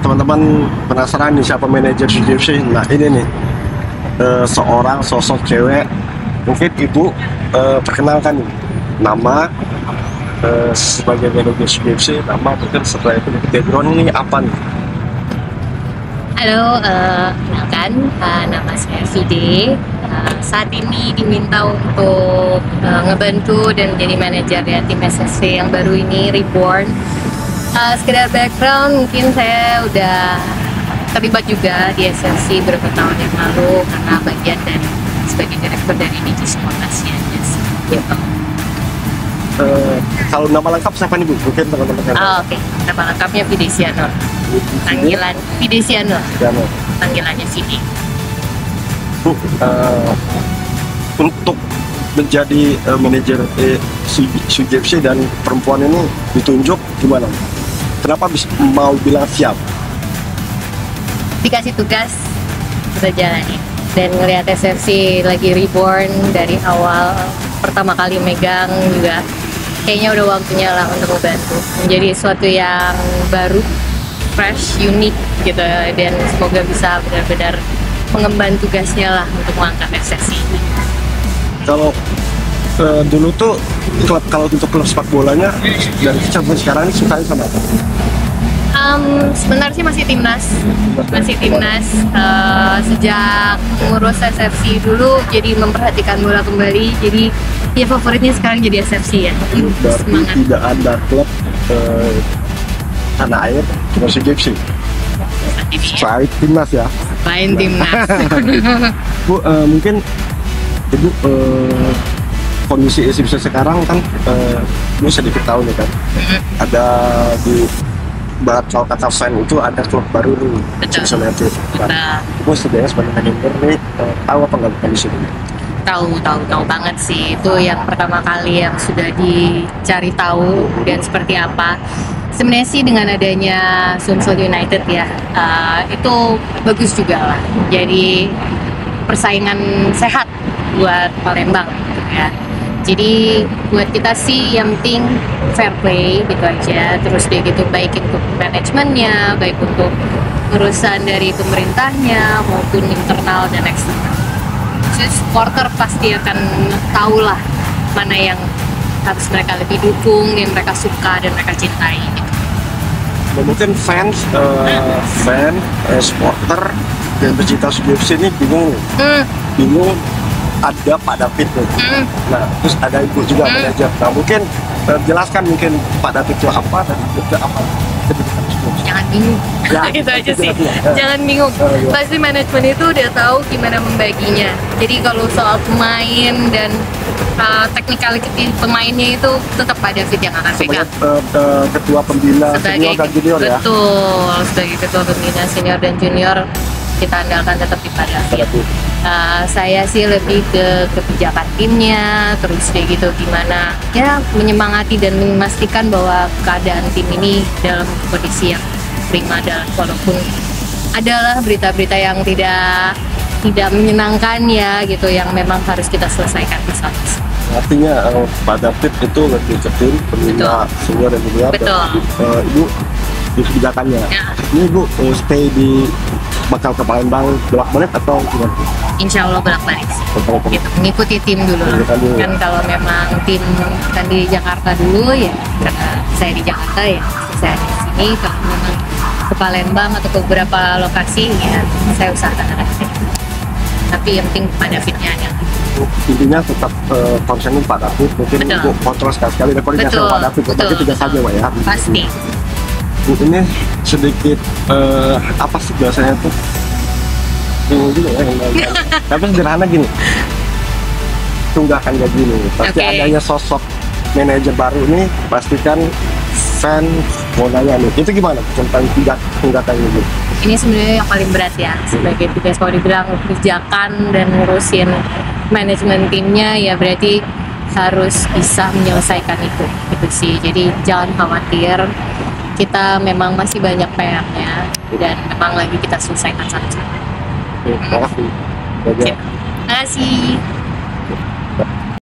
teman-teman penasaran nih siapa manajer CGFC? Nah ini nih seorang sosok cewek. Mungkin ibu perkenalkan nih nama sebagai manajer CGFC, nama mungkin setelah itu background ini apa nih? Halo, kenalkan, nama saya Fide. Saat ini diminta untuk ngebantu dan jadi manajer ya tim SSC yang baru ini, Reborn. Sekedar background, mungkin saya udah terlibat juga di SSC beberapa tahun yang lalu karena bagian dari sebagai direktur dari Digisport Asia. Gitu. Kalau nama lengkap siapa nih Bu? Mungkin teman-teman yang Oke. Nama lengkapnya Fide Sianur. Panggilan Fide Sianur. Panggilannya Fide. Bu, untuk menjadi manajer CGFC dan perempuan ini ditunjuk gimana? Kenapa bisa mau bilang siap? Dikasih tugas, kita jalani. Dan ngelihat SFC lagi reborn dari awal pertama kali megang juga, kayaknya udah waktunya lah untuk membantu. Menjadi sesuatu yang baru, fresh, unik gitu, dan semoga bisa benar-benar mengemban tugasnya lah untuk mengangkat SFC ini. Kalau dulu tuh kalau untuk klub sepak bolanya dan sampai sekarang ini sukanya sama apa? Sebenarnya masih timnas. Sejak ngurus SFC dulu, jadi memperhatikan bola kembali. Jadi ya favoritnya sekarang jadi SFC ya. Berarti Semangat. tidak ada klub tanah air cuma CGFC. Selain timnas ya. Lain timnas. Bu, mungkin ibu kondisi SCFC sekarang kan bu sedikit tahu nih kan. Ada di Barat kalau kata fan itu ada klub baru nih, Betul. United. Ibu sebenarnya sebagai manajer nih tahu apa nggak kondisi ini? Tahu banget sih. Itu yang pertama kali yang sudah dicari tahu dan seperti apa. Sebenarnya sih dengan adanya Sumsel United ya, itu bagus juga lah. Jadi persaingan sehat buat Palembang gitu ya. Jadi buat kita sih yang penting fair play gitu aja. Terus dia gitu baik untuk manajemennya, baik untuk urusan dari pemerintahnya maupun internal dan eksternal. Jadi supporter pasti akan tahu lah mana yang harus mereka lebih dukung, yang mereka suka dan mereka cintai gitu. Nah, mungkin fans, supporter dan pecinta CGFC ini bingung ada Pak David nih. Nah, terus ada ibu juga manajer. Nah, mungkin jelaskan mungkin Pak David itu apa dan juga apa. Jangan bingung, Ya, gitu aja itu sih. ya. Jangan bingung. Ya. Pasti manajemen itu udah tahu gimana membaginya. Jadi kalau soal pemain dan technicality pemainnya itu tetap Pak David yang akan pegang. Sebagai ketua pembina senior dan junior ya. Betul, sebagai ketua pembina senior dan junior kita andalkan tetap di Pak David. Saya sih lebih ke kebijakan timnya, terus kayak gitu gimana ya menyemangati dan memastikan bahwa keadaan tim ini dalam kondisi yang prima, dan walaupun adalah berita-berita yang tidak menyenangkan ya gitu, yang memang harus kita selesaikan bersama. Artinya Pak David itu lebih ke tim pembina senior dan junior. Betul. Dan, ibu di kebijakannya. Ya. Ini ibu stay di bakal ke Palembang bolak-balik atau gimana? Insya Allah bolak-balik sih. Bolak-balik. Gitu, mengikuti tim dulu. Mengikuti dulu. Kan kalau memang tim kan di Jakarta dulu ya, karena saya di Jakarta ya, saya di sini. Kalau memang ke Palembang atau ke beberapa lokasi ya, saya usahakan akan ke sini. Tapi yang penting pada fitnya aja. Intinya tetap konsenin Pak David, mungkin Betul. ibu kontrol sekali dan koordinasi Betul, sama Pak David, betul. tapi tidak saja Pak ya. Pasti. Bu, ini sedikit apa sih biasanya tuh? Bingung juga ya. Tapi sederhana gini, tunggakan gaji nih. Pasti Oke. adanya sosok manajer baru nih, pastikan fan mau nanya nih. Itu gimana tentang tunggakan ini? Ini sebenarnya yang paling berat ya, sebagai tugas kalau dibilang kebijakan dan ngurusin manajemen timnya ya, berarti harus bisa menyelesaikan itu gitu sih. Jadi jangan khawatir, kita memang masih banyak PR-nya dan memang lagi kita selesaikan satu-satu. Terima kasih. Terima kasih.